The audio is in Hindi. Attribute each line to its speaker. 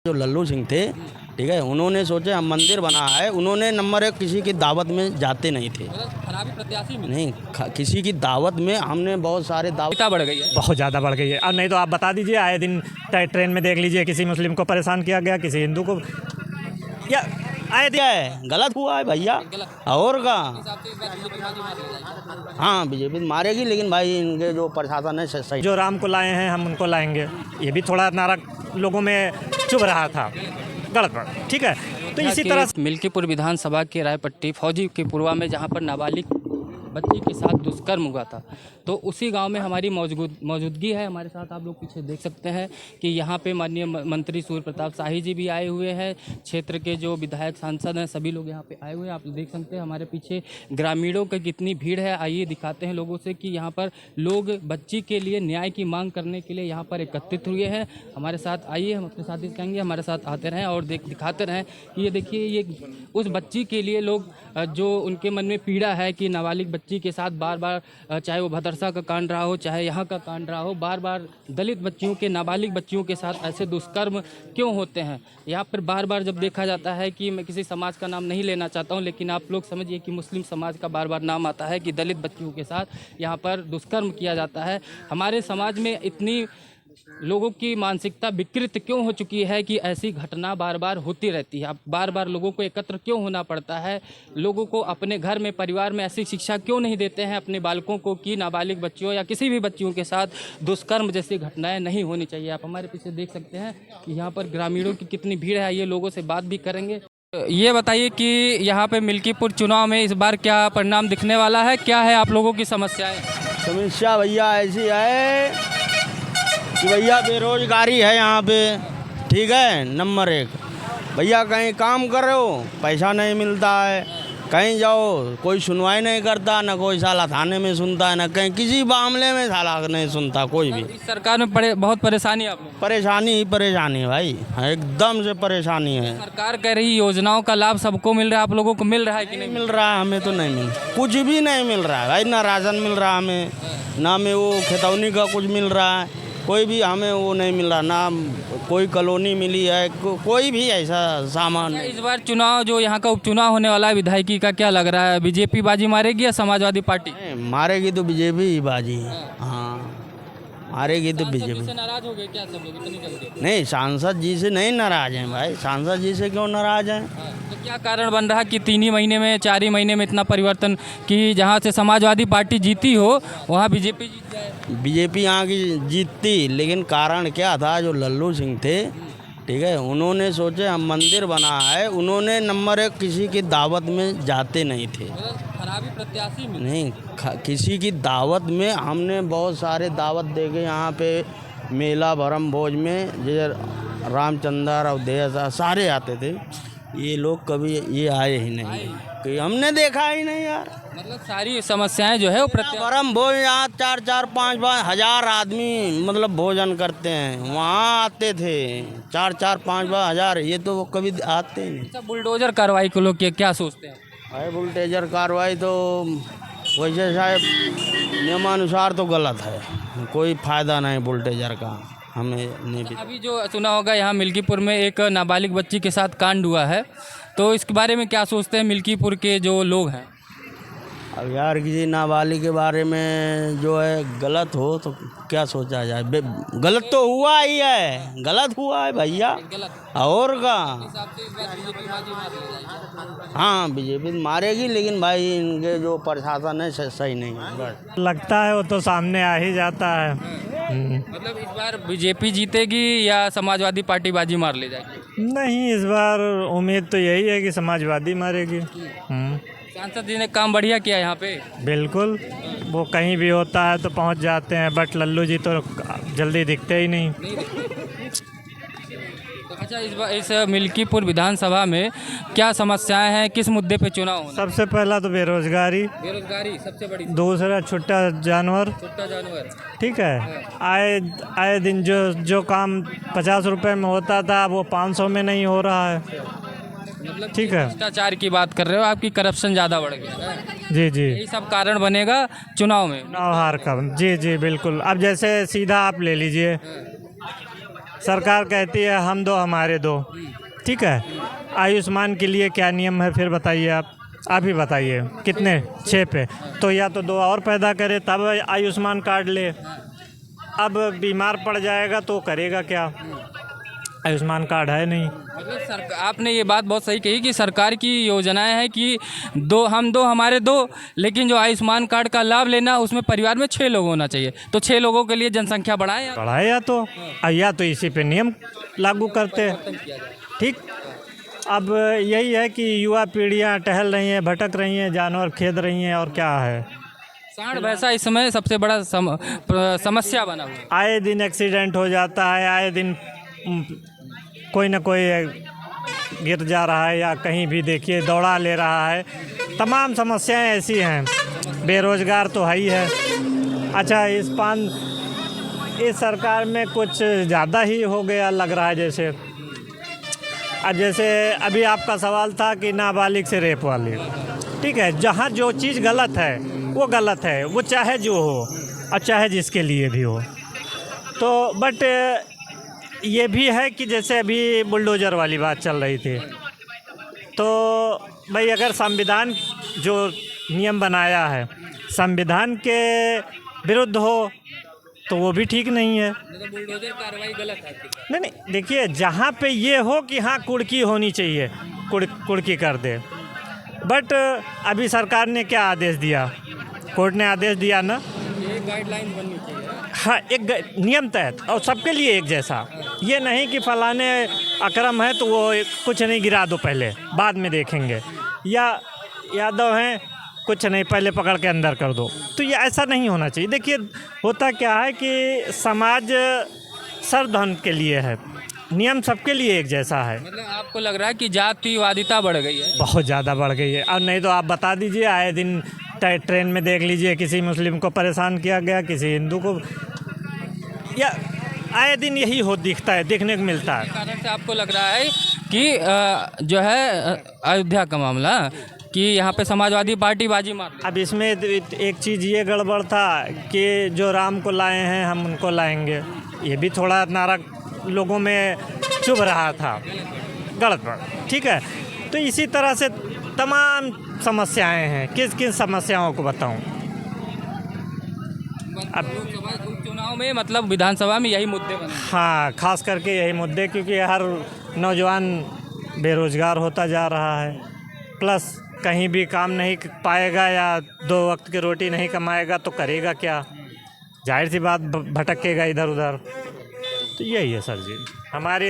Speaker 1: जो लल्लू सिंह थे, ठीक है, उन्होंने सोचे हम मंदिर बना है, उन्होंने नंबर एक किसी की दावत में जाते नहीं थे।
Speaker 2: खराबी प्रत्याशी में
Speaker 1: नहीं, किसी की दावत में हमने बहुत सारे दावत
Speaker 2: बढ़ गई है।
Speaker 3: बहुत ज़्यादा बढ़ गई है। अब नहीं तो आप बता दीजिए, आए दिन ट्रेन में देख लीजिए किसी मुस्लिम को परेशान किया गया, किसी हिंदू को, या आए
Speaker 1: दिया है, गलत हुआ है भैया। और का हाँ, बीजेपी मारेगी, लेकिन भाई इनके जो प्रशासन है सही।
Speaker 3: जो राम को लाए हैं हम उनको लाएंगे, ये भी थोड़ा नारा लोगों में चुभ रहा था, गलत, ठीक है। तो इसी तरह
Speaker 2: मिल्कीपुर विधानसभा के रायपट्टी फौजी के पूर्वा में जहां पर नाबालिग बच्ची के साथ दुष्कर्म हुआ था, तो उसी गांव में हमारी मौजूदगी है। हमारे साथ आप लोग पीछे देख सकते हैं कि यहाँ पे माननीय मंत्री सूर्य प्रताप शाही जी भी आए हुए हैं, क्षेत्र के जो विधायक सांसद हैं सभी लोग यहाँ पे आए हुए हैं। आप देख सकते हैं हमारे पीछे ग्रामीणों की कितनी भीड़ है। आइए दिखाते हैं लोगों से कि यहाँ पर लोग बच्ची के लिए न्याय की मांग करने के लिए यहाँ पर एकत्रित हुए हैं। हमारे साथ आइए, हम अपने साथी कहेंगे हमारे साथ आते रहें और दिखाते रहें कि ये देखिए, ये उस बच्ची के लिए लोग जो उनके मन में पीड़ा है कि नाबालिग बच्ची के साथ बार बार, चाहे वो भदरसा का कांड रहा हो, चाहे यहाँ का कांड रहा हो, बार बार दलित बच्चियों के, नाबालिग बच्चियों के साथ ऐसे दुष्कर्म क्यों होते हैं। यहाँ पर बार बार जब देखा जाता है कि मैं किसी समाज का नाम नहीं लेना चाहता हूँ, लेकिन आप लोग समझिए कि मुस्लिम समाज का बार बार नाम आता है कि दलित बच्चियों के साथ यहाँ पर दुष्कर्म किया जाता है। हमारे समाज में इतनी लोगों की मानसिकता विकृत क्यों हो चुकी है कि ऐसी घटना बार बार होती रहती है। अब बार बार लोगों को एकत्र क्यों होना पड़ता है, लोगों को अपने घर में, परिवार में ऐसी शिक्षा क्यों नहीं देते हैं अपने बालकों को कि नाबालिग बच्चियों या किसी भी बच्चियों के साथ दुष्कर्म जैसी घटनाएं नहीं होनी चाहिए। आप हमारे पीछे देख सकते हैं कि यहाँ पर ग्रामीणों की कितनी भीड़ है। ये लोगों से बात भी करेंगे। ये बताइए कि यहाँ पे मिल्कीपुर चुनाव में इस बार क्या परिणाम दिखने वाला है, क्या है आप लोगों की समस्याएं?
Speaker 1: समस्या भैया ऐसी है कि भैया बेरोजगारी है यहाँ पे, ठीक है, नंबर एक। भैया कहीं काम कर रहे हो, पैसा नहीं मिलता है, कहीं जाओ कोई सुनवाई नहीं करता, ना कोई साला थाने में सुनता है, ना कहीं किसी मामले में साला नहीं सुनता कोई भी।
Speaker 2: इस सरकार में बहुत परेशानी है आप लोग?
Speaker 1: परेशानी ही परेशानी है भाई, एकदम से परेशानी है।
Speaker 2: सरकार कह रही योजनाओं का लाभ सबको मिल रहा है, आप लोगों को मिल रहा है कि नहीं
Speaker 1: मिल रहा है? हमें तो नहीं मिल, कुछ भी नहीं मिल रहा है भाई, ना राशन मिल रहा हमें, ना हमें वो खेतौनी का कुछ मिल रहा है, कोई भी हमें वो नहीं मिल रहा, ना कोई कॉलोनी मिली है, कोई भी ऐसा सामान।
Speaker 2: इस बार चुनाव, जो यहाँ का उपचुनाव होने वाला है विधायकी का, क्या लग रहा है, बीजेपी बाजी मारेगी या समाजवादी पार्टी?
Speaker 1: मारेगी तो बीजेपी ही बाजी। हाँ, मारेगी तो बीजेपी।
Speaker 2: से नाराज हो गए क्या सब लोग इतनी जल्दी?
Speaker 1: नहीं, सांसद जी से नहीं नाराज हैं भाई, सांसद जी से क्यों नाराज हैं?
Speaker 2: तो क्या कारण बन रहा कि 3 ही महीने में, 4 ही महीने में इतना परिवर्तन कि जहाँ से समाजवादी पार्टी जीती हो वहाँ बीजेपी जीत जाए?
Speaker 1: बीजेपी यहाँ की जीतती, लेकिन कारण क्या था, जो लल्लू सिंह थे, ठीक है, उन्होंने सोचे हम मंदिर बना है, उन्होंने नंबर एक किसी की दावत में जाते नहीं थे।
Speaker 2: खराबी प्रत्याशी में
Speaker 1: नहीं, किसी की दावत में हमने बहुत सारे दावत दे के यहाँ पे मेला भरम भोज में, जैसे रामचंद्र और देसा सारे आते थे, ये लोग कभी ये आए ही नहीं, कि हमने देखा ही नहीं यार।
Speaker 2: मतलब सारी समस्याएं जो है वो
Speaker 1: भरम भोज, यहाँ 4-4, 5-5 हजार आदमी मतलब भोजन करते हैं, वहाँ आते थे 4-4, 5-5 हजार, ये तो वो कभी आते ही नहीं।
Speaker 2: बुलडोजर कार्रवाई को लोग क्या सोचते हैं?
Speaker 1: भाई बुलडोजर कार्रवाई तो वैसे शायद नियमानुसार तो गलत है, कोई फ़ायदा नहीं बुलडोजर का, हमें नहीं।
Speaker 2: अभी जो सुना होगा यहाँ मिल्कीपुर में एक नाबालिग बच्ची के साथ कांड हुआ है, तो इसके बारे में क्या सोचते हैं मिल्कीपुर के जो लोग हैं?
Speaker 1: अब यार किसी नाबालिग के बारे में जो है गलत हो तो क्या सोचा जाए, गलत तो हुआ ही है, गलत हुआ है भैया। और का हाँ, बीजेपी मारेगी, लेकिन भाई इनके जो प्रशासन है सही नहीं है।
Speaker 3: लगता है वो तो सामने आ ही जाता है।
Speaker 2: मतलब इस बार बीजेपी जीतेगी या समाजवादी पार्टी बाजी मार ले जाएगी?
Speaker 3: नहीं, इस बार उम्मीद तो यही है कि समाजवादी मारेगी।
Speaker 2: सांसद जी ने काम बढ़िया किया यहाँ पे।
Speaker 3: बिल्कुल, वो कहीं भी होता है तो पहुँच जाते हैं, बट लल्लू जी तो जल्दी दिखते ही नहीं।
Speaker 2: तो अच्छा, इस बार इस मिल्कीपुर विधानसभा में क्या समस्याएं हैं, किस मुद्दे पे चुनाव होना?
Speaker 3: सबसे पहला तो बेरोजगारी
Speaker 2: सबसे बड़ी,
Speaker 3: दूसरा छुट्टा जानवर, ठीक है, आए दिन जो काम 50 रुपए में होता था वो 500 में नहीं हो रहा है,
Speaker 2: मतलब
Speaker 3: ठीक है।
Speaker 2: भ्रष्टाचार की बात कर रहे हो, आपकी करप्शन ज़्यादा बढ़ गया है।
Speaker 3: जी जी,
Speaker 2: यही सब कारण बनेगा चुनाव में,
Speaker 3: चुनाव हार का। जी जी बिल्कुल। अब जैसे सीधा आप ले लीजिए, सरकार कहती है हम दो हमारे दो, ठीक है। आयुष्मान के लिए क्या नियम है फिर बताइए आप ही बताइए, कितने 6 पे, तो या तो 2 और पैदा करे तब आयुष्मान कार्ड ले। अब बीमार पड़ जाएगा तो करेगा क्या, आयुष्मान कार्ड है नहीं।
Speaker 2: मतलब आपने ये बात बहुत सही कही कि सरकार की योजनाएं हैं कि हम दो हमारे दो, लेकिन जो आयुष्मान कार्ड का लाभ लेना उसमें परिवार में 6 लोग होना चाहिए। तो 6 लोगों के लिए जनसंख्या बढ़ाएं
Speaker 3: या तो इसी पे नियम लागू करते हैं, ठीक। अब यही है कि युवा पीढ़ियां टहल रही हैं, भटक रही हैं, जानवर खेद रही हैं, और क्या है।
Speaker 2: सांड भैंसा इस समय सबसे बड़ा समस्या बना हुआ है।
Speaker 3: आए दिन एक्सीडेंट हो जाता है, आए दिन कोई ना कोई गिर जा रहा है या कहीं भी देखिए दौड़ा ले रहा है। तमाम समस्याएं ऐसी हैं, बेरोजगार तो है ही है। अच्छा, इस सरकार में कुछ ज़्यादा ही हो गया लग रहा है। जैसे अब जैसे अभी आपका सवाल था कि नाबालिग से रेप वाली, ठीक है, जहाँ जो चीज़ गलत है वो गलत है, वो चाहे जो हो और चाहे जिसके लिए भी हो। तो बट ये भी है कि जैसे अभी बुलडोज़र वाली बात चल रही थी, तो भाई अगर संविधान जो नियम बनाया है संविधान के विरुद्ध हो तो वो भी ठीक नहीं है।
Speaker 2: बुलडोजर कार्रवाई गलत है।
Speaker 3: नहीं, देखिए जहाँ पे ये हो कि हाँ कुड़की होनी चाहिए, कुड़की कर दे। बट अभी सरकार ने क्या आदेश दिया, कोर्ट ने आदेश दिया ना,
Speaker 2: एक गाइडलाइन बननी चाहिए।
Speaker 3: हाँ, एक नियम तहत और सबके लिए एक जैसा। ये नहीं कि फलाने अकरम है तो वो कुछ नहीं, गिरा दो पहले बाद में देखेंगे, या यादव हैं कुछ नहीं पहले पकड़ के अंदर कर दो। तो ये ऐसा नहीं होना चाहिए। देखिए होता क्या है कि समाज सर्वधर्म के लिए है, नियम सबके लिए एक जैसा है।
Speaker 2: मतलब आपको लग रहा है कि जातिवादिता बढ़ गई है?
Speaker 3: बहुत ज़्यादा बढ़ गई है। और नहीं तो आप बता दीजिए, आए दिन ट्रेन में देख लीजिए किसी मुस्लिम को परेशान किया गया, किसी हिंदू को, या आए दिन यही दिखता है, देखने को मिलता है।
Speaker 2: इस कारण से आपको लग रहा है कि जो है अयोध्या का मामला कि यहाँ पे समाजवादी पार्टी बाजी मार रही है।
Speaker 3: अब इसमें एक चीज़ ये गड़बड़ था कि जो राम को लाए हैं हम उनको लाएंगे, ये भी थोड़ा नारा लोगों में चुभ रहा था, गड़बड़, ठीक है। तो इसी तरह से तमाम समस्याएं हैं, किस किस समस्याओं को बताऊं।
Speaker 2: अब लोकसभा उपचुनाव में मतलब विधानसभा में यही मुद्दे बने।
Speaker 3: हाँ, खास करके यही मुद्दे, क्योंकि हर नौजवान बेरोजगार होता जा रहा है, प्लस कहीं भी काम नहीं पाएगा या 2 वक्त की रोटी नहीं कमाएगा तो करेगा क्या, जाहिर सी बात भटकेगा इधर उधर। तो यही है सर जी हमारे